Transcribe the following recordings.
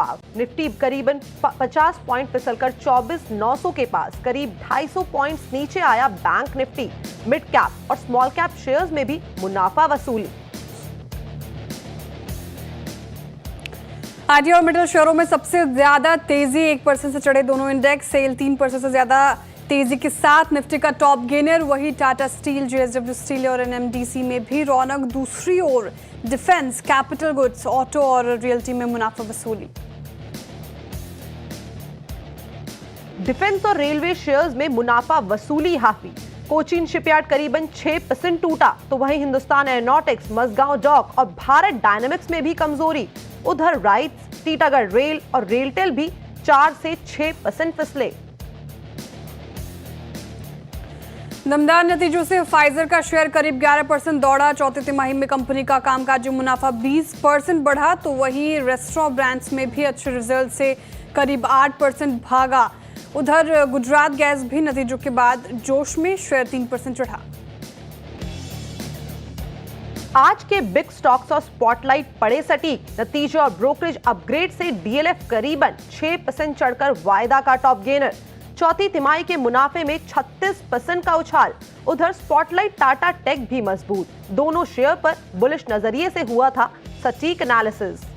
दबाव। निफ्टी करीबन 50 पॉइंट फिसलकर 24,900 के पास, करीब 250 पॉइंट्स नीचे आया बैंक निफ्टी। मिड कैप और स्मॉल कैप शेयर्स में भी मुनाफा वसूली। आईटी और मिडिल शेयरों में सबसे ज्यादा तेजी, 1% से चढ़े दोनों इंडेक्स। सेल 3% से ज्यादा तेजी के साथ निफ्टी का टॉप गेनर। वही टाटा स्टील, जेएसडब्ल्यू स्टील और एनएमडीसी में भी रौनक। दूसरी ओर डिफेंस, कैपिटल गुड्स, ऑटो और रियल्टी में मुनाफा वसूली। डिफेंस और रेलवे शेयर्स में मुनाफा वसूली हाफी। कोचीन शिपयार्ड करीबन 6% टूटा, तो वहीं हिंदुस्तान एरोनॉटिक्स, मझगांव डॉक और भारत डायनामिक्स में भी कमजोरी। उधर राइट्स, टीटागढ़ रेल और रेलटेल भी 4 से 6% फिसले। दमदार नतीजों से फाइजर का शेयर करीब 11% दौड़ा। चौथी तिमाही में कंपनी का कामकाजी मुनाफा 20% बढ़ा, तो वहीं रेस्टोरेंट ब्रांड्स में भी अच्छे रिजल्ट से करीब 8% भागा। उधर गुजरात गैस भी नतीजों के बाद जोश में, शेयर 3% चढ़ा। आज के बिग स्टॉक्स और स्पॉटलाइट पड़े सटीक। नतीजे और ब्रोकरेज अपग्रेड से डीएलएफ करीबन 6% चढ़कर वायदा का टॉप गेनर। चौथी तिमाही के मुनाफे में 36% का उछाल। उधर स्पॉटलाइट टाटा टेक भी मजबूत। दोनों शेयर पर बुलिश नजरिए से हुआ था सटीक एनालिसिस।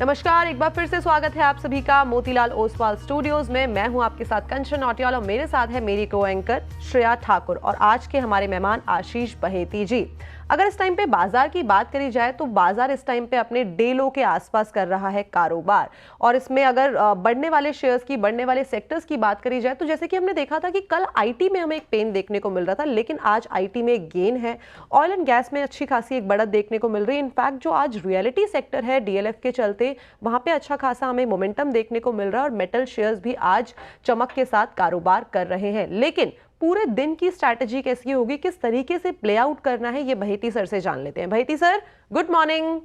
नमस्कार, एक बार फिर से स्वागत है आप सभी का मोतीलाल ओसवाल स्टूडियोज में। मैं हूं आपके साथ कंचन नौटियाल और मेरे साथ है मेरी को एंकर श्रेया ठाकुर और आज के हमारे मेहमान आशीष बहेती जी। अगर इस टाइम पे बाजार की बात करी जाए तो बाजार इस टाइम पे अपने डे लो के आसपास कर रहा है कारोबार। और इसमें अगर बढ़ने वाले शेयर्स की, बढ़ने वाले सेक्टर्स की बात करी जाए तो जैसे कि हमने देखा था कि कल आईटी में हमें एक पेन देखने को मिल रहा था, लेकिन आज आईटी में एक गेन है। ऑयल एंड गैस में अच्छी खासी एक बढ़त देखने को मिल रही है। इनफैक्ट जो आज रियलिटी सेक्टर है डीएलएफ के चलते, वहां पे अच्छा खासा हमें मोमेंटम देखने को मिल रहा है और मेटल शेयर्स भी आज चमक के साथ कारोबार कर रहे हैं। लेकिन पूरे दिन की स्ट्रैटेजी कैसी होगी, किस तरीके से प्ले आउट करना है, ये बहेती सर से जान लेते हैं। Baheti sir, good morning.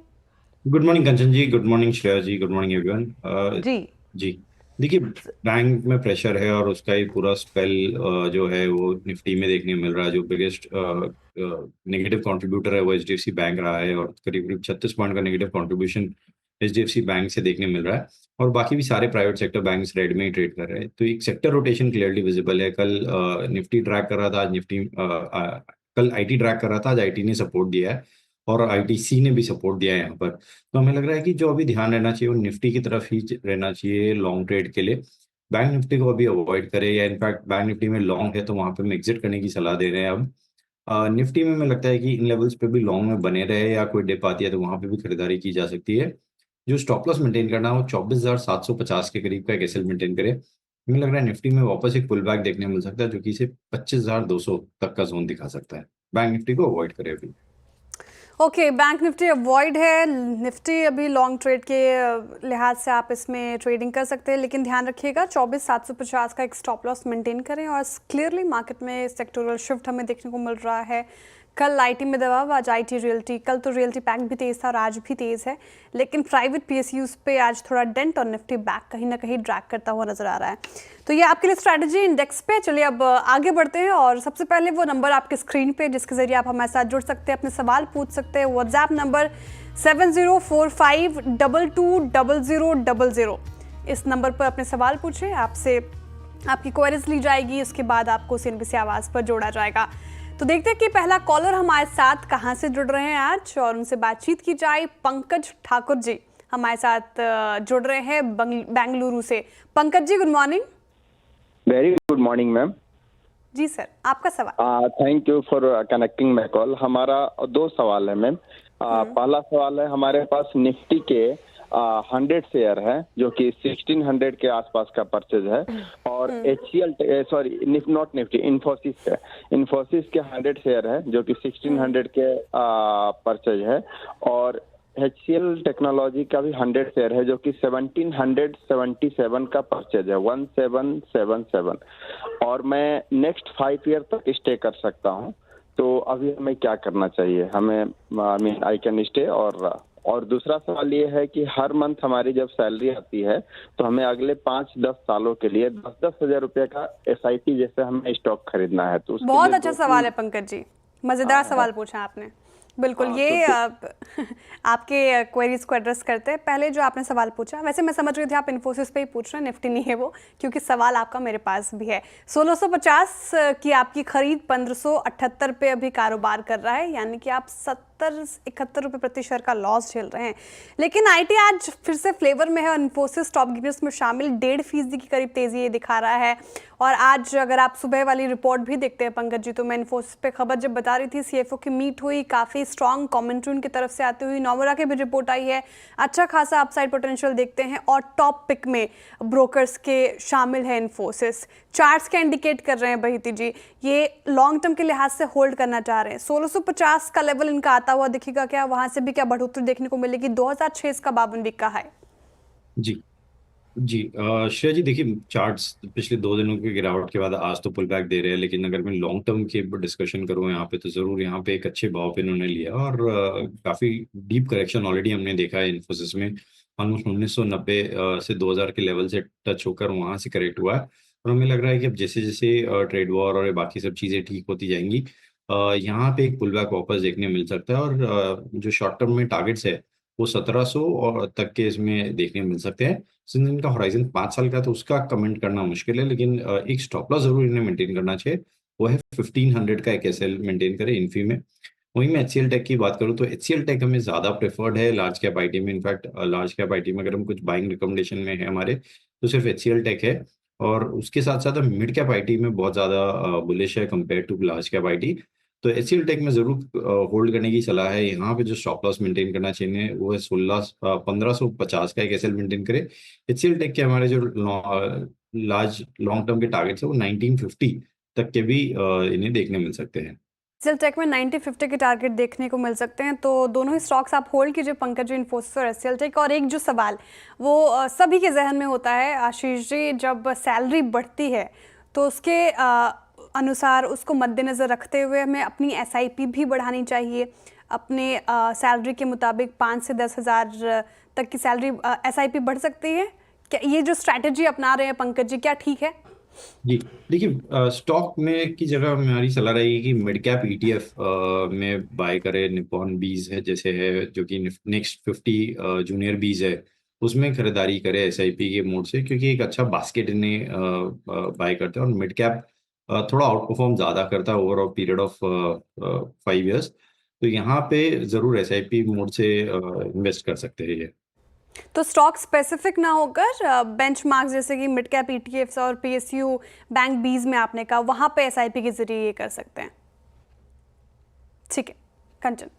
Good morning Kanchan ji, good morning Shreya ji, good morning everyone. जी जी देखिए, बैंक में प्रेशर है और उसका ही पूरा स्पेल जो है वो निफ्टी में देखने को मिल रहा है। जो बिगेस्ट नेगेटिव कंट्रीब्यूटर है वो एचडीएफसी बैंक रहा है और करीब करीब 36 पॉइंट का नेगेटिव कंट्रीब्यूशन एचडीएफसी बैंक से देखने मिल रहा है। और बाकी भी सारे प्राइवेट सेक्टर बैंक्स रेड में ही ट्रेड कर रहे हैं, तो एक सेक्टर रोटेशन क्लियरली विजिबल है। कल निफ्टी ट्रैक कर रहा था, आज निफ्टी कल आईटी ट्रैक कर रहा था, आज आईटी ने सपोर्ट दिया है और आईटीसी ने भी सपोर्ट दिया है यहाँ पर। तो हमें लग रहा है कि जो अभी ध्यान रहना चाहिए वो निफ्टी की तरफ ही रहना चाहिए लॉन्ग ट्रेड के लिए। बैंक निफ्टी को अभी अवॉइड करें, या इनफैक्ट बैंक निफ्टी में लॉन्ग है तो वहां पे हम एग्जिट करने की सलाह दे रहे हैं। अब निफ्टी में हमें लगता है कि इन लेवल्स पे भी लॉन्ग में बने रहे, या कोई डिप आती है तो वहां पे भी खरीदारी की जा सकती है। जो स्टॉप लॉस मेंटेन करना है वो 24,750 के करीब का एक एसएल मेंटेन करे। हमें लग रहा है निफ्टी में वापस एक पुल बैक देखने मिल सकता है जो कि इसे 25,200 तक का जोन दिखा सकता है। बैंक निफ्टी को अवॉइड करें अभी। ओके, बैंक निफ्टी अवॉइड है। निफ्टी अभी लॉन्ग ट्रेड के लिहाज से आप इसमें ट्रेडिंग कर सकते हैं, लेकिन ध्यान रखिएगा 24,750 का एक स्टॉप लॉस मेंटेन करें। और क्लियरली मार्केट में सेक्टोरल शिफ्ट हमें देखने को मिल रहा है। कल आईटी में दबाव, आज आईटी रियल्टी, कल तो रियल्टी पैक भी तेज़ था और आज भी तेज़ है, लेकिन प्राइवेट पीएसयूज पे आज थोड़ा डेंट और निफ्टी बैक कहीं ना कहीं ड्रैग करता हुआ नजर आ रहा है। तो ये आपके लिए स्ट्रैटेजी इंडेक्स पे। चलिए अब आगे बढ़ते हैं और सबसे पहले वो नंबर आपके स्क्रीन पे जिसके जरिए आप हमारे साथ जुड़ सकते हैं, अपने सवाल पूछ सकते हैं। WhatsApp number 7045220000। इस नंबर पर अपने सवाल पूछें, आपसे आपकी क्वेरीज ली जाएगी, उसके बाद आपको सीएनबीसी आवाज़ पर जोड़ा जाएगा। तो देखते हैं कि पहला कॉलर हमारे साथ कहाँ से जुड़ रहे हैं आज और उनसे बातचीत की जाए। पंकज ठाकुर जी हमारे साथ जुड़ रहे हैं बेंगलुरु से। Pankaj ji, good morning. Very good morning ma'am. जी सर, आपका सवाल। Thank you for connecting my call. हमारा 2 सवाल है मैम। पहला सवाल है, हमारे पास निफ्टी के 100 शेयर है जो कि 1600 के आसपास का परचेज है, और HCL नॉट निफ्टी, इन्फोसिस है, इन्फोसिस के 100 शेयर है जो कि 1600 के परचेज है, और HCL टेक्नोलॉजी का भी 100 शेयर है जो कि 1777 का परचेज है, 1777, और मैं नेक्स्ट 5 ईयर तक स्टे कर सकता हूँ। तो अभी हमें क्या करना चाहिए? हमें आई कैन स्टे। और दूसरा सवाल ये है कि हर मंथ हमारी जब सैलरी आती है तो हमें अगले 5-10 सालों के लिए 10-10 हजार रुपए का SIP जैसे हमें स्टॉक खरीदना है। तो बहुत अच्छा सवाल है पंकज जी, मजेदार सवाल पूछा आपने। बिल्कुल, हाँ, ये तो आपके क्वेरीज को एड्रेस करते हैं। पहले जो आपने सवाल पूछा, वैसे मैं समझ रही थी आप इन्फोसिस पे ही पूछ रहे हैं, निफ्टी नहीं है वो, क्योंकि सवाल आपका मेरे पास भी है। 1650 की आपकी खरीद 1578 पे अभी कारोबार कर रहा है, यानी कि आप 70-71 रुपये प्रति शेयर का लॉस झेल रहे हैं। लेकिन आईटी आज फिर से फ्लेवर में है और इन्फोसिस टॉप गेनर्स में शामिल 1.5% की करीब तेजी ये दिखा रहा है। और आज अगर आप सुबह वाली रिपोर्ट भी देखते हैं पंकज जी, तो मैं इन्फोसिस पे खबर जब बता रही थी, सीएफओ की मीट हुई, काफ़ी स्ट्रॉन्ग कमेंट्री उनकी तरफ से आती हुई, नोमुरा की भी रिपोर्ट आई है, अच्छा खासा अपसाइड पोटेंशियल देखते हैं और टॉप पिक में ब्रोकर्स के शामिल है इन्फोसिस। चार्ट्स क्या इंडिकेट कर रहे हैं बहिती जी, ये लॉन्ग टर्म के लिहाज से होल्ड करना चाह रहे हैं? 1650 का लेवल इनका आता हुआ दिखेगा क्या? वहां से भी क्या बढ़ोतरी देखने को मिलेगी? 2006 इसका 52 वीक का है। जी जी श्रेया जी, देखिए चार्ट्स पिछले 2 दिनों की गिरावट के बाद आज तो पुल बैक दे रहे हैं, लेकिन अगर मैं लॉन्ग टर्म की डिस्कशन करूँ यहाँ पे, तो ज़रूर यहाँ पे एक अच्छे भाव पे इन्होंने लिया और काफ़ी डीप करेक्शन ऑलरेडी हमने देखा है इन्फोसिस में। ऑलमोस्ट 1990 से 2000 के लेवल से टच होकर वहाँ से करेक्ट हुआ है और हमें लग रहा है कि अब जैसे जैसे ट्रेड वॉर और ये बाकी सब चीज़ें ठीक होती जाएंगी, यहाँ पे एक पुल बैक वापस देखने मिल सकता है और जो शॉर्ट टर्म में टारगेट्स है वो 1700 और तक के इसमें देखने मिल सकते हैं। सिंस इनका होराइजन 5 साल का, तो उसका कमेंट करना मुश्किल है, लेकिन एक स्टॉप लॉस जरूर इन्हें मेंटेन करना चाहिए, वो है 1500 का एक एसएल मेंटेन करे इन्फी में। वहीं मैं एचसीएल टेक की बात करूँ तो एचसीएल टेक हमें ज़्यादा प्रेफर्ड है लार्ज कैप आईटी में। इनफैक्ट लार्ज कैप आईटी में अगर हम कुछ बाइंग रिकमेंडेशन में है हमारे, तो सिर्फ एचसीएल टेक है और उसके साथ साथ हम मिड कैप आईटी में बहुत ज़्यादा बुलिश है compare to large cap IT. तो एचसीएल टेक में जरूर होल्ड करने की सलाह है। यहाँ पे जो स्टॉप लॉस मेंटेन करना चाहिए वो है 1550 का एक एसएल मेंटेन करे। एचसीएल टेक के हमारे जो लार्ज लॉन्ग टर्म के टारगेट्स है वो 1950 तक के भी इन्हें देखने मिल सकते हैं। एचसीएल टेक में 90-50 के टारगेट देखने को मिल सकते हैं, तो दोनों ही स्टॉक्स आप होल्ड कीजिए पंकज जी, इन्फोसिस और एचसीएल टेक। और एक जो सवाल वो सभी के जहन में होता है आशीष जी, जब सैलरी बढ़ती है तो उसके अनुसार उसको मद्देनज़र रखते हुए हमें अपनी एसआईपी भी बढ़ानी चाहिए। अपने सैलरी के मुताबिक 5 से 10 हज़ार तक की सैलरी एसआईपी बढ़ सकती है क्या? ये जो स्ट्रैटेजी अपना रहे हैं पंकज जी, क्या ठीक है? जी देखिए, स्टॉक में की जगह हमारी सलाह रहेगी कि मिड कैप ईटीएफ में बाय करे। निपॉन बीज है जैसे है, जो कि नेक्स्ट 50 जूनियर बीज है, उसमें खरीदारी करे एसआईपी के मोड से, क्योंकि एक अच्छा बास्केट इन्हें बाय करते हैं और मिड कैप थोड़ा आउट परफॉर्म ज़्यादा करता है ओवर पीरियड ऑफ 5 years। तो यहाँ पे ज़रूर एसआईपी मोड से इन्वेस्ट कर सकते हैं ये। तो स्टॉक स्पेसिफिक ना होकर बेंचमार्क जैसे कि मिड कैप ईटीएफ्स और पीएसयू बैंक बीज में आपने कहा, वहां पे एसआईपी के जरिए ये कर सकते हैं। ठीक है कंचन।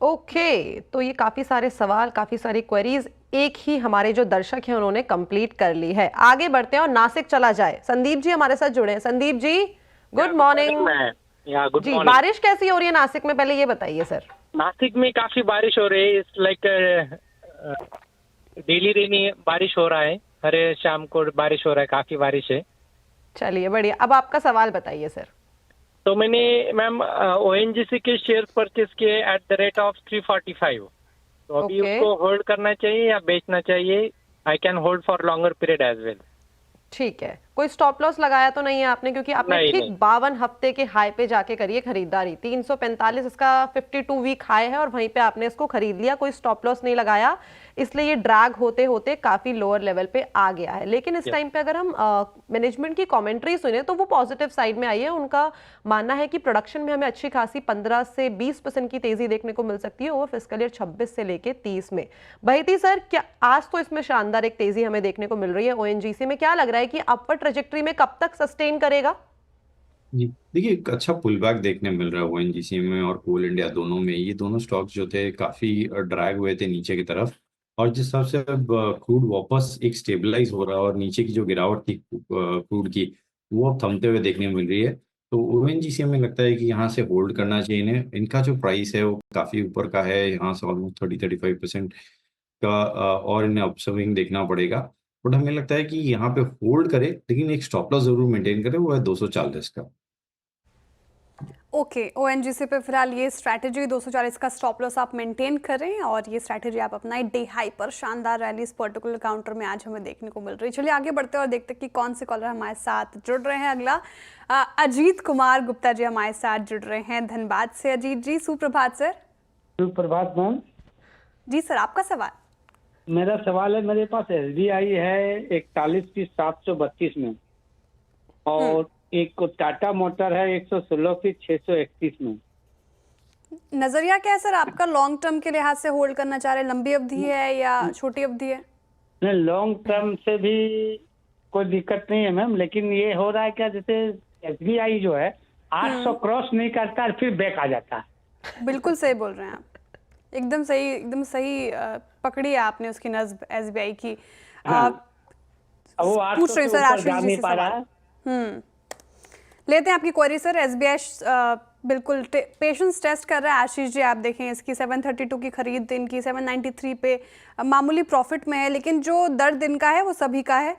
ओके, तो ये काफ़ी सारे सवाल, काफ़ी सारी क्वेरीज एक ही हमारे जो दर्शक हैं उन्होंने कंप्लीट कर ली है। आगे बढ़ते हैं और नासिक चला जाए। संदीप जी हमारे साथ जुड़े हैं। Sandeep ji good morning. Good जी, मॉर्निंग। बारिश कैसी हो रही है नासिक में, पहले ये बताइए सर। नासिक में काफी बारिश हो रही है, इट्स लाइक डेली रेनी बारिश हो रहा है, हर शाम को बारिश हो रहा है, काफी बारिश है। चलिए बढ़िया, अब आपका सवाल बताइए सर। तो मैंने मैम ओएनजीसी के शेयर परचेज किए एट द रेट ऑफ 345। तो अभी Okay. उसको होल्ड करना चाहिए या बेचना चाहिए? I can hold for longer period as well. ठीक है, कोई स्टॉप लॉस लगाया तो नहीं है आपने, क्योंकि आपने नहीं, ठीक नहीं। 52 हफ्ते के हाई पे जाके करिए खरीदारी। 345 इसका 52 वीक हाई है और वहीं पे आपने इसको खरीद लिया, कोई स्टॉप लॉस नहीं लगाया, इसलिए ये ड्रैग होते होते काफी लोअर लेवल पे आ गया है। लेकिन इस टाइम पे अगर हम मैनेजमेंट की कमेंट्री सुने तो वो पॉजिटिव साइड में आई है। उनका मानना है कि प्रोडक्शन में हमें अच्छी खासी 15 से 20% की तेजी देखने को मिल सकती है ओवर फिस्कल ईयर 26 से लेके 30 में। बहिती सर, क्या आज तो इसमें शानदार एक तेजी हमें देखने को मिल रही है ओएनजीसी में, क्या लग रहा है कि अपवर्ड ट्रैजेक्टरी में कब तक सस्टेन करेगा? जी देखिए, एक अच्छा पुल बैक देखने मिल रहा है ओएनजीसी में और कोल इंडिया दोनों में। ये दोनों स्टॉक्स जो थे काफी ड्रैग हुए थे नीचे की तरफ, और जिस हिसाब से अब क्रूड वापस एक स्टेबलाइज हो रहा है और नीचे की जो गिरावट थी क्रूड की, वो अब थमते हुए देखने मिल रही है। तो ओएनजीसी हमें लगता है कि यहाँ से होल्ड करना चाहिए इन्हें। इनका जो प्राइस है वो काफी ऊपर का है, यहाँ से ऑलमोस्ट 30-35% का और इन्हें अपस्विंग देखना पड़ेगा। बट हमें लगता है कि यहाँ पे होल्ड करे, लेकिन एक स्टॉप लॉस जरूर मेंटेन करे, वो है 240 का। ओके, ओएनजीसी पे फिलहाल ये स्ट्रैटेजी 240 का स्टॉप लॉस आप मेंटेन करें और ये स्ट्रैटेजी आप अपनाएं। डे हाई पर शानदार रैली इस पर्टिकुलर काउंटर में आज हमें देखने को मिल रही है। चलिए आगे बढ़ते हैं और देखते हैं कि कौन से कॉलर हमारे साथ जुड़ रहे हैं। अगला अजीत कुमार गुप्ता जी हमारे साथ जुड़ रहे हैं धनबाद से। अजीत जी सुप्रभात सर। सुप्रभात मैम। जी सर, आपका सवाल। मेरा सवाल है, मेरे पास SBI है 41,732 में, और एक को टाटा मोटर है 116,631 में। नजरिया क्या है सर आपका, लॉन्ग टर्म के लिहाज से होल्ड करना चाह रहे हैं? लंबी अवधि है या छोटी अवधि है? नहीं, लॉन्ग टर्म से भी कोई दिक्कत नहीं है मैम, लेकिन ये हो रहा है क्या, जैसे SBI जो है 800 क्रॉस नहीं करता और फिर बैक आ जाता है। बिल्कुल सही बोल रहे हैं आप, एकदम सही, एकदम सही पकड़ी है आपने उसकी नस्ब SBI की। अब वो 800 पूछ रही से सर ऊपर आशीष जा जी नहीं से पा रहा सवाल। है। लेते हैं आपकी क्वेरी सर। SBI बिल्कुल पेशेंस टेस्ट कर रहा है आशीष जी। आप देखें इसकी 732 की खरीद इनकी 793 पे मामूली प्रॉफिट में है, लेकिन जो दर्द इनका है वो सभी का है।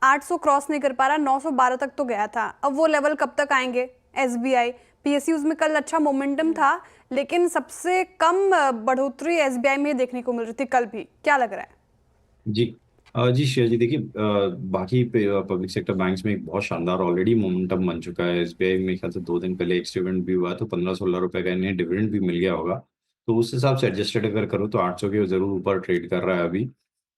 800 क्रॉस नहीं कर पा रहा, 912 तक तो गया था। अब वो लेवल कब तक आएंगे? SBI PSUs में कल अच्छा मोमेंटम था, लेकिन सबसे कम बढ़ोतरी SBI में देखने को मिल रही थी कल भी। क्या लग रहा है? जी जी श्रेया जी, देखिए बाकी पब्लिक सेक्टर बैंक्स में एक बहुत शानदार ऑलरेडी मोमेंटम बन चुका है। SBI में ख्याल से 2 दिन पहले एक्स डिविडेंड भी हुआ, तो 15-16 रुपए का इन्हें डिविडेंड भी मिल गया होगा। तो उस हिसाब से एडजस्टेड अगर करूँ तो 800 के जरूर ऊपर ट्रेड कर रहा है अभी।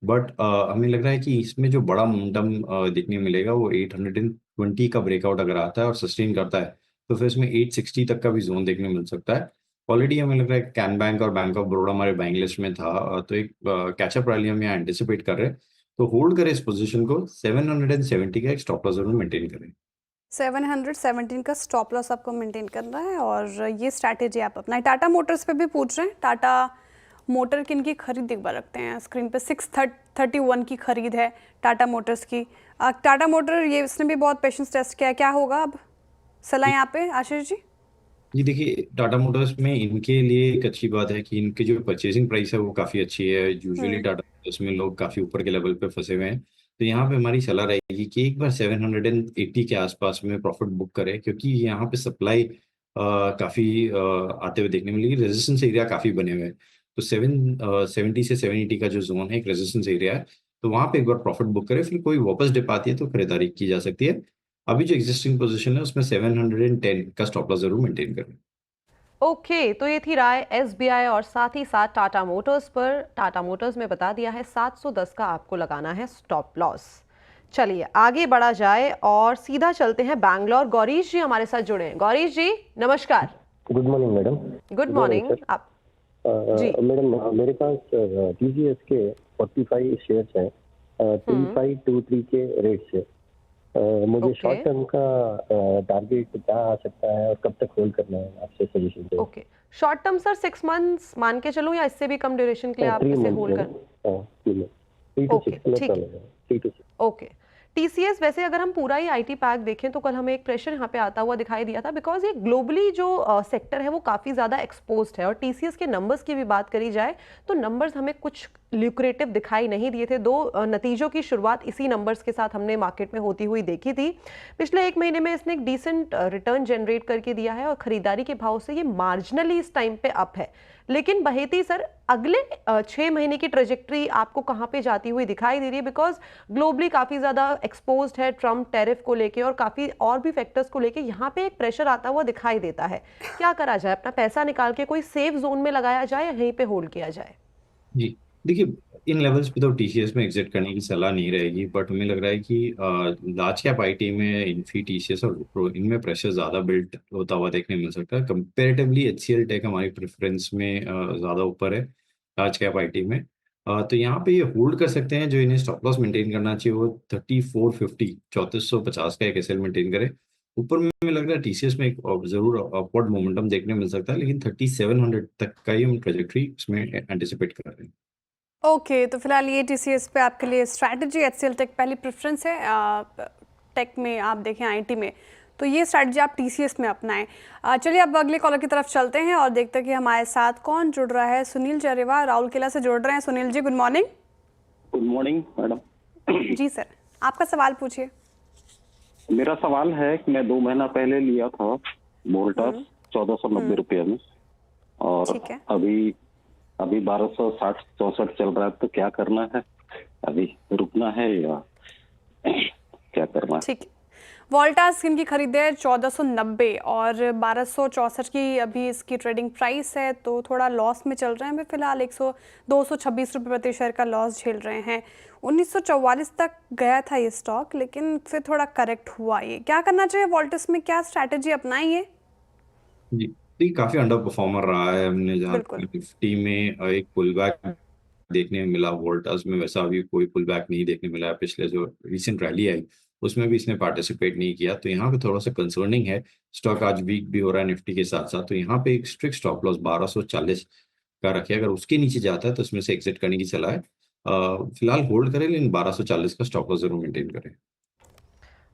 बट हमें लग रहा है कि इसमें जो बड़ा मोमेंटम देखने मिलेगा वो 820 का ब्रेकआउट अगर आता है और सस्टेन करता है, तो फिर इसमें 860 तक का भी जोन देखने मिल सकता है। ऑलरेडी हमें लग रहा है कैन बैंक और बैंक ऑफ बड़ौदा हमारे बैंक लिस्ट में था, तो एक कैचअप रैली हम यहाँ एंटिसिपेट कर रहे हैं। तो होल्ड करें इस पोजीशन को, 770 का एक स्टॉप लॉस जरूर मेंटेन करें। 717 का स्टॉप लॉस आपको मेंटेन करना है और ये स्ट्रैटेजी आप अपनाएं। टाटा मोटर्स पे भी पूछ रहे हैं, टाटा मोटर की इनकी खरीद एक बार रखते हैं स्क्रीन पे। 631 की खरीद है टाटा मोटर्स की। टाटा मोटर ये इसने भी बहुत पेशेंस टेस्ट किया है, क्या होगा अब सलाह यहाँ पे आशीष जी? जी देखिए, टाटा मोटर्स में इनके लिए एक अच्छी बात है कि इनकी जो परचेसिंग प्राइस है वो काफ़ी अच्छी है। यूजुअली टाटा मोटर्स में लोग काफ़ी ऊपर के लेवल पे फंसे हुए हैं, तो यहाँ पे हमारी सलाह रहेगी कि एक बार 780 के आसपास में प्रॉफिट बुक करें, क्योंकि यहाँ पे सप्लाई काफ़ी आते हुए देखने मिलेगी। रेजिस्टेंस एरिया काफ़ी बने हुए हैं, तो 770 से 780 का जो जोन है एक रेजिस्टेंस एरिया है, तो वहाँ पे एक बार प्रॉफिट बुक करें। फिर कोई वापस डिप आती है तो खरीदारी की जा सकती है। अभी जो एग्जिस्टिंग पोजीशन है उसमें 710 का स्टॉप लॉस जरूर मेंटेन करें। ओके, तो ये थी राय SBI और साथ ही साथ टाटा मोटर्स पर। टाटा मोटर्स में बता दिया है 710 का आपको लगाना है स्टॉप लॉस। चलिए आगे बढ़ा जाए और सीधा चलते हैं बैंगलोर। गौरीश जी हमारे साथ जुड़े हैं। गौरीश जी नमस्कार। Good morning madam. Good morning. आप जी मैडम, मेरे पास TCS के 45 शेयर्स हैं, 3523 के रेट से। मुझे ओके। शॉर्ट टर्म का टारगेट क्या आ सकता है और कब तक होल्ड करना है, आपसे सजेशन चाहिए। Okay, short term sir 6 months मान के चलूं या इससे भी कम ड्यूरेशन के लिए आप 3 इसे मंथ होल्ड कर? 3 to ओके, 6 मंथ ठीक है। चलेगा। 3 to 6। ओके, TCS वैसे अगर हम पूरा ही IT पैक देखें तो कल हमें एक प्रेशर यहाँ पे आता हुआ दिखाई दिया था, बिकॉज ये ग्लोबली जो सेक्टर है वो काफ़ी ज़्यादा एक्सपोज्ड है। और TCS के नंबर्स की भी बात करी जाए तो नंबर्स हमें कुछ ल्यूक्रेटिव दिखाई नहीं दिए थे। दो नतीजों की शुरुआत इसी नंबर्स के साथ हमने मार्केट में होती हुई देखी थी। पिछले 1 महीने में इसने एक डिसेंट रिटर्न जनरेट करके दिया है और खरीदारी के भाव से ये मार्जिनली इस टाइम पे अप है। लेकिन बहेती सर अगले 6 महीने की ट्रेजेक्ट्री आपको कहाँ पे जाती हुई दिखाई दे रही है? बिकॉज ग्लोबली काफ़ी ज़्यादा एक्सपोज्ड है ट्रम्प टैरिफ को लेके और काफ़ी और भी फैक्टर्स को लेके यहाँ पे एक प्रेशर आता हुआ दिखाई देता है। क्या करा जाए? अपना पैसा निकाल के कोई सेफ जोन में लगाया जाए या यहीं पे होल्ड किया जाए? जी देखिए, इन लेवल्स पे तो TCS में एग्जिट करने की सलाह नहीं रहेगी, बट हमें लग रहा है कि लार्ज कैप IT में इन्फी, TCS और विप्रो, इनमें प्रेशर ज़्यादा बिल्ट होता हुआ देखने मिल सकता है। कंपेरेटिवली HCL टेक हमारी प्रेफरेंस में ज़्यादा ऊपर है लार्ज कैप IT में। तो यहाँ पे ये होल्ड कर सकते हैं। जो इन्हें स्टॉप लॉस मेंटेन करना चाहिए वो 3450 3450 का एक SL मेंटेन करे। ऊपर में हमें लग रहा है TCS में एक जरूर अपवर्ड मोमेंटम देखने मिल सकता है, लेकिन 3700 तक का ही हम ट्रेजेक्ट्री इसमें एंटिसिपेट कर रहे हैं। ओके, तो फिलहाल ये TCS पे आपके लिए स्ट्रैटेजी। HCL टेक पहली प्रेफरेंस है टेक में। आप देखें IT में तो ये स्ट्रैटेजी आप TCS में अपनाएं। चलिए अब अगले कॉलर की तरफ चलते हैं और देखते हैं कि हमारे साथ कौन जुड़ रहा है। सुनील जरेवा राउरकेला से जुड़ रहे हैं। Sunil ji good morning. Good morning madam. जी सर, आपका सवाल पूछिए। मेरा सवाल है कि मैं 2 महीना पहले लिया था वोल्टास 1490 रुपये में, और ठीक है। अभी 1260-64 चल रहा है, तो क्या करना है? अभी रुकना है या क्या करना है? ठीक है, वोल्टास इनकी खरीद है 1490 और 1264 की अभी इसकी ट्रेडिंग प्राइस है, तो थोड़ा लॉस में चल रहे हैं अभी फिलहाल। 226 रुपये प्रति शेयर का लॉस झेल रहे हैं। 1944 तक गया था ये स्टॉक, लेकिन फिर थोड़ा करेक्ट हुआ। ये क्या करना चाहिए वोल्टास में, क्या स्ट्रैटेजी अपनाएंगे? जी, तो ये काफी अंडर परफॉर्मर रहा है। हमने जहाँ बिल्कुल। निफ्टी में एक पुल बैक देखने में मिला, वोल्टास में वैसा अभी कोई पुल बैक नहीं देखने मिला है। पिछले जो रिसेंट रैली आई उसमें भी इसने पार्टिसिपेट नहीं किया, तो यहाँ पे थोड़ा सा कंसर्निंग है। स्टॉक आज वीक भी हो रहा है निफ्टी के साथ साथ, तो यहाँ पे एक स्ट्रिक्ट स्टॉप लॉस 1240 का रखे। अगर उसके नीचे जाता है तो उसमें से एग्जिट करने की सलाह है। फिलहाल होल्ड करें, लेकिन 1240 का स्टॉप लॉस जरूर मेंटेन करें।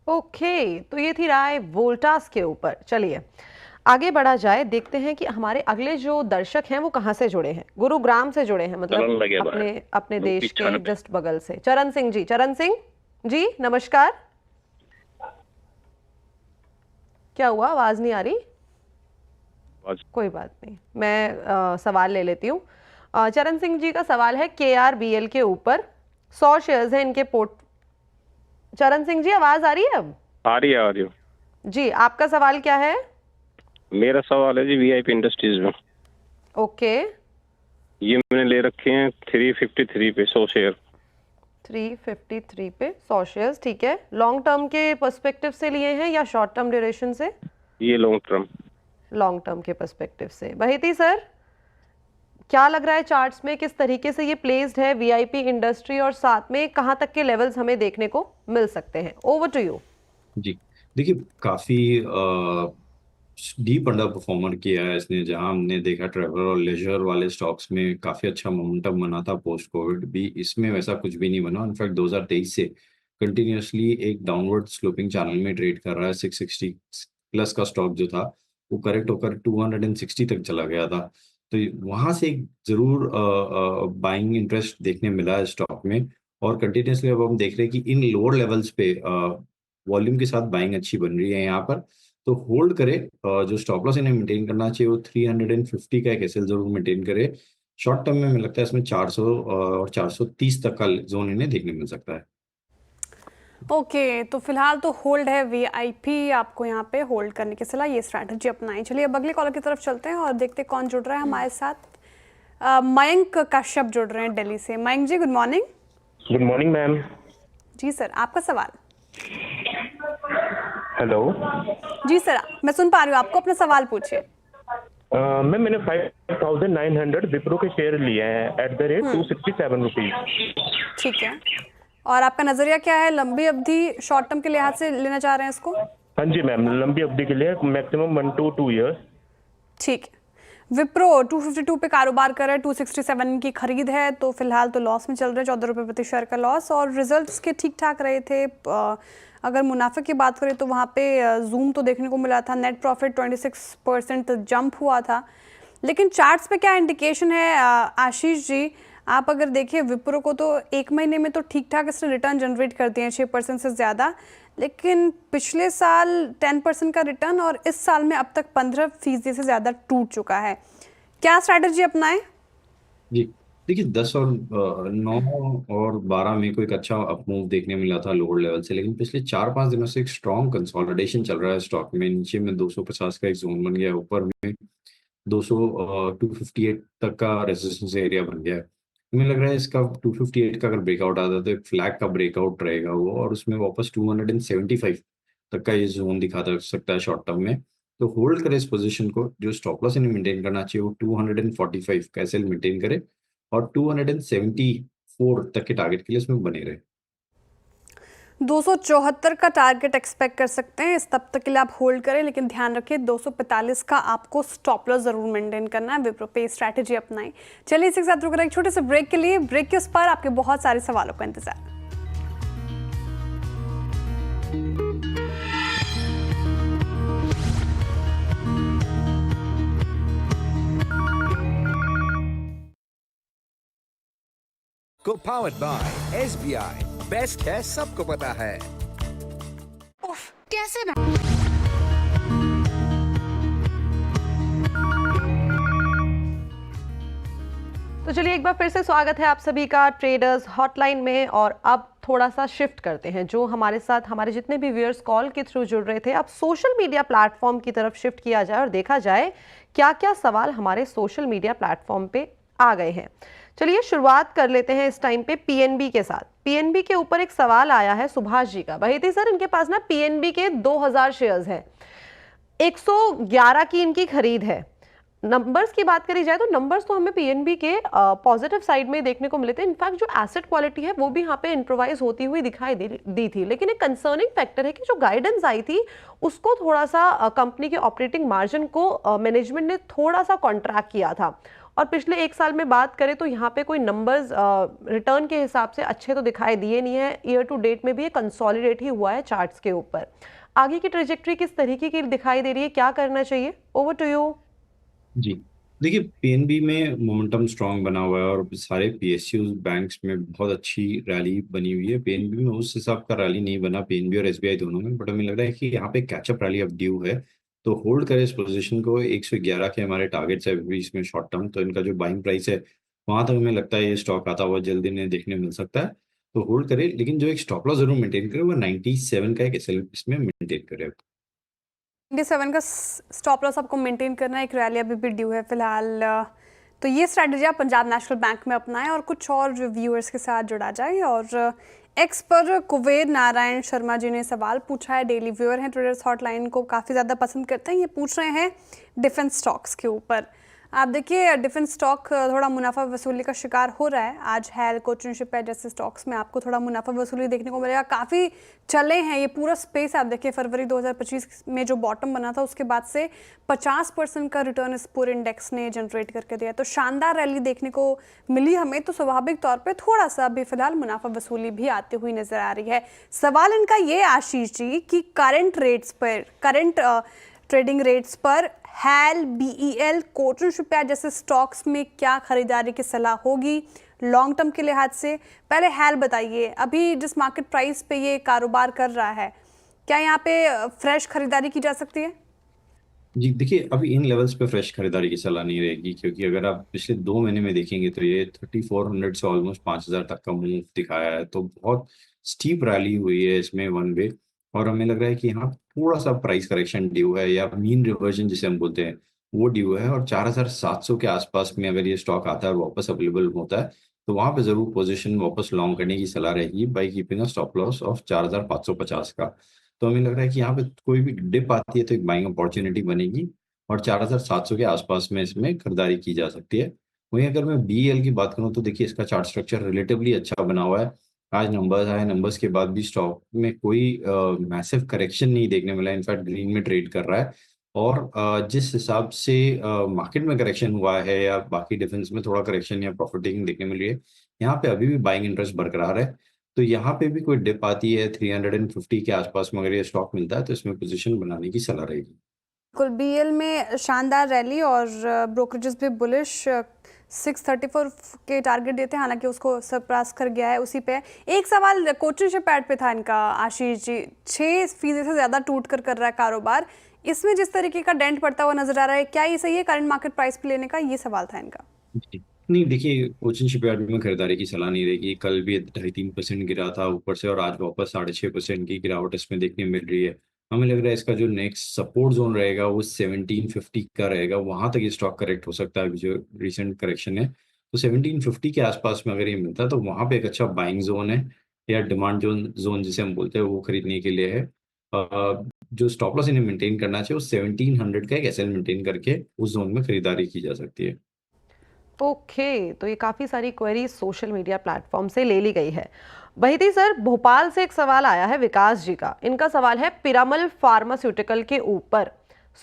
ओके, तो ये थी राय वोल्टास के ऊपर। चलिए आगे बढ़ा जाए, देखते हैं कि हमारे अगले जो दर्शक हैं वो कहाँ से जुड़े हैं। गुरुग्राम से जुड़े हैं, मतलब अपने देश के जस्ट बगल से। चरण सिंह जी, चरण सिंह जी नमस्कार। क्या हुआ, आवाज नहीं आ रही? कोई बात नहीं, मैं सवाल ले लेती हूँ। चरण सिंह जी का सवाल है KRBL के ऊपर। 100 शेयर्स हैं इनके पोर्ट। चरण सिंह जी आवाज आ रही है अब? आ रही है जी, आपका सवाल क्या है? मेरा सवाल है जी VIP इंडस्ट्रीज में। ओके, ये मैंने ले रखे हैं 353 पे 100 शेयर। 353 पे 100 शेयर्स, ठीक है। लॉन्ग टर्म के पर्सपेक्टिव से लिए हैं या शॉर्ट टर्म ड्यूरेशन से? ये लॉन्ग टर्म के पर्सपेक्टिव से। बहेती सर, क्या लग रहा है चार्ट्स में किस तरीके से ये प्लेस्ड है VIP इंडस्ट्री, और साथ में कहां तक के लेवल्स हमें देखने को मिल सकते हैं? Over to you. जी देखिए, काफी डीप अंडर परफॉर्मर किया है इसने। जहां हमने देखा ट्रैवल और लेजर वाले स्टॉक्स में काफी अच्छा मोमेंटम बना था पोस्ट कोविड, भी इसमें वैसा कुछ भी नहीं बना। इनफैक्ट 2023 से कंटिन्यूअसली एक डाउनवर्ड स्लोपिंग चैनल में ट्रेड कर रहा है। 660 प्लस का स्टॉक जो था वो करेक्ट होकर 260 तक चला गया था, तो वहां से एक जरूर बाइंग इंटरेस्ट देखने मिला है स्टॉक में। और कंटिन्यूअसली अब हम देख रहे हैं कि इन लोअर लेवल्स पे वॉल्यूम के साथ बाइंग अच्छी बन रही है यहाँ पर, तो होल्ड करे। जो स्टॉप लॉस इन्हें मेंटेन करना चाहिए वो 350 का एक एसएल जरूर मेंटेन करे। शॉर्ट टर्म में मुझे लगता है इसमें 400 और 430 तक का जोन इन्हें देखने मिल सकता है। ओके, तो फिलहाल तो होल्ड है VIP, आपको यहाँ पे होल्ड करने की सलाह, ये स्ट्रैटेजी अपनाएं। चलिए अब अगले कॉलर की तरफ चलते हैं और देखते हैं कौन जुड़ रहा है हमारे साथ। मयंक कश्यप जुड़ रहे हैं दिल्ली से। Mayank ji good morning. Good morning ma'am. जी सर, आपका सवाल। हेलो जी सर, मैं सुन पा रही हूँ आपको, अपना सवाल पूछिए। मैम मैंने 5900 विप्रो के शेयर लिए हैं एट द रेट 267 रुपीज। ठीक है, और आपका नजरिया क्या है? लंबी अवधि शॉर्ट टर्म के लिहाज से लेना चाह रहे हैं इसको? हाँ जी मैम, लंबी अवधि के लिए मैक्सिमम 1 to 2 ईयर्स। ठीक है। विप्रो 252 पे कारोबार कर रहा है, 267 की खरीद है, तो फिलहाल तो लॉस में चल रहे हैं, 14 रुपये प्रति शेयर का लॉस। और रिजल्ट्स के ठीक ठाक रहे थे। अगर मुनाफे की बात करें तो वहाँ पे जूम तो देखने को मिला था, नेट प्रॉफिट 26% जंप हुआ था। लेकिन चार्ट्स पे क्या इंडिकेशन है आशीष जी? आप अगर देखिए विप्रो को तो एक महीने में तो ठीक ठाक इसने रिटर्न जनरेट कर दिए हैं, 6% से ज़्यादा, लेकिन पिछले साल 10% का रिटर्न और इस साल में अब तक 15% से ज़्यादा टूट चुका है। क्या स्ट्रैटेजी अपनाएं? जी देखिए, 10 और 9 और 12 में कोई एक अच्छा अपमूव देखने मिला था लोअर लेवल से, लेकिन पिछले 4-5 दिनों से एक स्ट्रॉन्ग कंसोलिडेशन चल रहा है स्टॉक में। नीचे में 250 का एक जोन बन गया, ऊपर में 258 तक का रेजिस्टेंस एरिया बन गया है। हमें लग रहा है इसका 258 का अगर ब्रेकआउट आता है तो एक फ्लैग का ब्रेकआउट रहेगा वो, और उसमें वापस 275 तक का ये जोन दिखा सकता है शॉर्ट टर्म में। तो होल्ड करें इस पोजीशन को। जो स्टॉप लॉस इन्हें मेंटेन करना चाहिए वो 245 का एसएल मेंटेन करे, और 274 तक के टारगेट के लिए इसमें बने रहे। 274 का टारगेट एक्सपेक्ट कर सकते हैं, इस तब तक के लिए आप होल्ड करें, लेकिन ध्यान रखिए 245 का आपको स्टॉप लॉस जरूर मेंटेन करना है। विप्रो पे स्ट्रैटेजी अपनाएं। चलिए इसी के साथ रुक रहे एक छोटे से ब्रेक के लिए। ब्रेक के उस पर आपके बहुत सारे सवालों का इंतजार। Co-powered by SBI, बेस्ट है सबको पता है। उफ, कैसे ना? तो चलिए एक बार फिर से स्वागत है आप सभी का ट्रेडर्स हॉटलाइन में। और अब थोड़ा सा शिफ्ट करते हैं, जो हमारे साथ हमारे जितने भी व्यूअर्स कॉल के थ्रू जुड़ रहे थे, अब सोशल मीडिया प्लेटफॉर्म की तरफ शिफ्ट किया जाए और देखा जाए क्या क्या सवाल हमारे सोशल मीडिया प्लेटफॉर्म पे आ गए हैं। चलिए शुरुआत कर लेते हैं इस टाइम पे पीएनबी के साथ। पीएनबी के ऊपर एक सवाल आया है सुभाष जी का। भाई सर, इनके पास ना पीएनबी के 2000 शेयर्स हैं, 111 की इनकी खरीद है। नंबर्स की बात करी जाए तो नंबर्स तो हमें पीएनबी के पॉजिटिव साइड में देखने को मिले थे। इनफैक्ट जो एसेट क्वालिटी है वो भी यहाँ पे इंप्रोवाइज होती हुई दिखाई दी थी। लेकिन एक कंसर्निंग फैक्टर है कि जो गाइडेंस आई थी उसको थोड़ा सा कंपनी के ऑपरेटिंग मार्जिन को मैनेजमेंट ने थोड़ा सा कॉन्ट्रैक्ट किया था। और पिछले एक साल में बात करें तो यहाँ पे कोई नंबर्स रिटर्न के हिसाब से अच्छे तो दिखाई दिए नहीं है। ईयर टू डेट में भी ये कंसोलिडेट ही हुआ है चार्ट्स के ऊपर। आगे की ट्रेजेक्ट्री किस तरीके की दिखाई दे रही है, क्या करना चाहिए? Over to you. जी, देखिए पीएनबी में मोमेंटम स्ट्रांग बना हुआ है और सारे पीएसयूज बैंक्स में बहुत अच्छी रैली बनी हुई है। पीएनबी में उस हिसाब का रैली नहीं बना, पीएनबी और एसबीआई दोनों में, बट हमें लग रहा है कि यहाँ पे कैचअप रैली अब ड्यू है। तो होल्ड करें इस पोजीशन को। 111 के हमारे टारगेट्स है अभी इसमें शॉर्ट टर्म, तो इनका जो बाइंग प्राइस है वहां तक हमें लगता है ये स्टॉक आता हुआ जल्दी इन्हें देखने मिल सकता है। तो होल्ड करें, लेकिन जो एक स्टॉप लॉस जरूर मेंटेन करें वो 97 का एक एसएल इसमें मेंटेन करें। 97 का स्टॉप लॉस आपको मेंटेन करना है। एक रैली अभी भी ड्यू है फिलहाल, तो ये स्ट्रैटेजी आप पंजाब नेशनल बैंक में अपनाएं और कुछ और व्यूअर्स के साथ जुड़ा जाए। और एक्स पर कुबेर नारायण शर्मा जी ने सवाल पूछा है, डेली व्यूअर हैं, ट्रेडर्स हॉटलाइन को काफ़ी ज़्यादा पसंद करते हैं। ये पूछ रहे हैं डिफेंस स्टॉक्स के ऊपर। आप देखिए डिफेंस स्टॉक थोड़ा मुनाफा वसूली का शिकार हो रहा है। आज हैल, कोचिन शिपयार्ड जैसे स्टॉक्स में आपको थोड़ा मुनाफा वसूली देखने को मिलेगा। काफ़ी चले हैं ये पूरा स्पेस। आप देखिए फरवरी 2025 में जो बॉटम बना था उसके बाद से 50% का रिटर्न इस पूरे इंडेक्स ने जनरेट करके दिया। तो शानदार रैली देखने को मिली हमें, तो स्वाभाविक तौर पर थोड़ा सा अभी फिलहाल मुनाफा वसूली भी आती हुई नजर आ रही है। सवाल इनका ये आशीष जी कि करंट रेट्स पर, करंट ट्रेडिंग रेट्स पर हैल, बीईएल, कोचिन शिपयार्ड जैसे स्टॉक्स में क्या खरीदारी की सलाह होगी लॉन्ग टर्म के लिहाज से? पहले हैल बताइए, अभी जिस मार्केट प्राइस पे ये कारोबार कर रहा है, क्या यहाँ पे फ्रेश खरीदारी की जा सकती है? जी देखिए, अभी इन लेवल्स पे फ्रेश खरीदारी की सलाह नहीं रहेगी, क्योंकि अगर आप पिछले 2 महीने में देखेंगे तो ये 3400 से ऑलमोस्ट 5000 तक का मूव दिखाया है। तो बहुत स्टीप रैली हुई है इसमें वन वे, और हमें लग रहा है कि यहाँ थोड़ा सा प्राइस करेक्शन ड्यू है, या मीन रिवर्जन जिसे हम बोलते हैं वो ड्यू है। और 4700 के आसपास में अगर ये स्टॉक आता है और वापस अवेलेबल होता है तो वहां पे जरूर पोजीशन वापस लॉन्ग करने की सलाह रहेगी by keeping a stop loss of 4550 का। तो हमें लग रहा है कि यहाँ पे कोई भी डिप आती है तो एक बाइंग अपॉर्चुनिटी बनेगी, और 4700 के आसपास में इसमें खरीदारी की जा सकती है। वहीं अगर मैं बीएल की बात करूँ तो देखिए इसका चार्ट स्ट्रक्चर रिलेटिवली अच्छा बना हुआ है। आज नंबर्स आए, नंबर्स के बाद भी स्टॉक में कोई मैसिव करेक्शन नहीं देखने मिला, इनफैक्ट ग्रीन में ट्रेड कर रहा है। और जिस हिसाब से मार्केट में करेक्शन हुआ है या बाकी डिफेंस में थोड़ा करेक्शन या प्रॉफिट टेकिंग देखने मिल रही है, यहाँ पे अभी भी बाइंग इंटरेस्ट बरकरार है। तो यहाँ पे भी कोई डिप आती है 350 के आसपास में अगर ये स्टॉक मिलता है तो इसमें पोजीशन बनाने की सलाह रहेगी। बिल्कुल, बीएल में शानदार रैली और ब्रोकरेजेस भी बुलिश 634 के टारगेट देते हैं, हालांकि उसको सरपास कर गया है उसी पे। एक सवाल कोचिन शिपयार्ड पे था इनका, आशीष जी 6% से ज़्यादा टूट कर रहा है कारोबार, इसमें जिस तरीके का डेंट पड़ता हुआ नजर आ रहा है, क्या ये सही है करंट मार्केट प्राइस पे लेने का? ये सवाल था इनका। नहीं देखिए, कोचिन शिपयार्ड में खरीदारी की सलाह नहीं रहेगी। कल भी 2.5-3% गिरा था ऊपर से, और आज वापस 6.5% की गिरावट इसमें देखने मिल रही है। हमें लग रहा है इसका जो नेक्स्ट सपोर्ट जोन रहेगा वो 1750 का रहेगा, वहां तक ये स्टॉक करेक्ट हो सकता है। अभी जो रिसेंट करेक्शन है तो 1750 के आसपास में अगर ये मिलता है तो वहां पे एक अच्छा बाइंग जोन है, या डिमांड जोन जिसे हम बोलते हैं वो खरीदने के लिए है। जो स्टॉप लॉस इन्हें मेंटेन करना चाहिए वो 1700 का एक एसएल मेंटेन करके उस जोन में खरीदारी की जा सकती है। ओके, तो ये काफ़ी सारी क्वेरीज सोशल मीडिया प्लेटफॉर्म से ले ली गई है। बहिती सर, भोपाल से एक सवाल आया है विकास जी का। इनका सवाल है पिरामल फार्मास्यूटिकल के ऊपर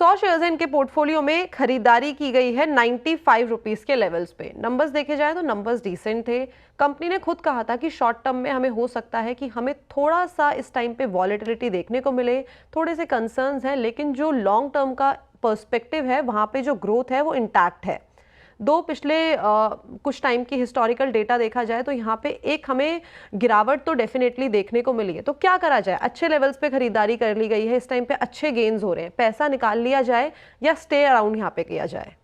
100 शेयर्स हैं इनके पोर्टफोलियो में, खरीदारी की गई है 95 रुपीज़ के लेवल्स पे। नंबर्स देखे जाए तो नंबर्स डिसेंट थे। कंपनी ने खुद कहा था कि शॉर्ट टर्म में हमें हो सकता है कि हमें थोड़ा सा इस टाइम पे वॉलेटिलिटी देखने को मिले, थोड़े से कंसर्न्स हैं, लेकिन जो लॉन्ग टर्म का पर्सपेक्टिव है वहाँ पे जो ग्रोथ है वो इंटैक्ट है। दो पिछले कुछ टाइम की हिस्टोरिकल डेटा देखा जाए तो यहाँ पे एक हमें गिरावट तो डेफिनेटली देखने को मिली है। तो क्या करा जाए? अच्छे लेवल्स पे खरीदारी कर ली गई है, इस टाइम पे अच्छे गेन्स हो रहे हैं, पैसा निकाल लिया जाए या स्टे अराउंड यहाँ पे किया जाए?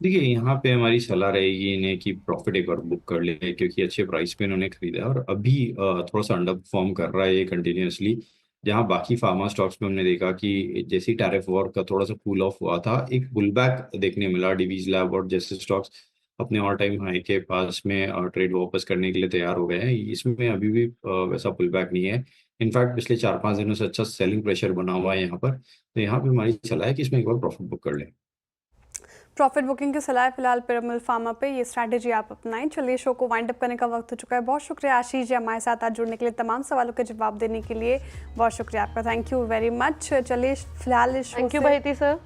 देखिए, यहाँ पे हमारी सलाह रहेगी इन्हें कि प्रॉफिट एक बार बुक कर ले, क्योंकि अच्छे प्राइस पे इन्होंने खरीदा है और अभी थोड़ा सा अंडर परफॉर्म कर रहा है ये कंटिन्यूअसली। जहाँ बाकी फार्मा स्टॉक्स में हमने देखा कि जैसे ही टैरिफ वॉर का थोड़ा सा कूल ऑफ हुआ था, एक पुल बैक देखने मिला। डिवीज लैब और जैसे स्टॉक्स अपने ऑल टाइम हाई के पास में ट्रेड वापस करने के लिए तैयार हो गए हैं। इसमें अभी भी वैसा पुल बैक नहीं है। इनफैक्ट पिछले 4-5 दिनों से अच्छा सेलिंग प्रेशर बना हुआ है यहाँ पर। तो यहाँ पे हमारी सलाह है कि इसमें एक बार प्रॉफिट बुक कर लें। प्रॉफिट बुकिंग की सलाह फिलहाल पिरामिड फार्मा पे ये स्ट्रैटेजी आप अपनाएं। चलिए, शो को वाइंड अप करने का वक्त हो चुका है। बहुत शुक्रिया आशीष जी हमारे साथ आज जुड़ने के लिए, तमाम सवालों के जवाब देने के लिए बहुत शुक्रिया आपका, थैंक यू वेरी मच। चलिए फिलहाल इस शो थैंक यू से बहेती सर।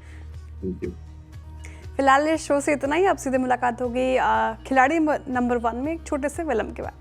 फिलहाल इस शो से इतना ही। अब सीधे मुलाकात होगी खिलाड़ी नंबर 1 में एक छोटे से विलंब के बाद।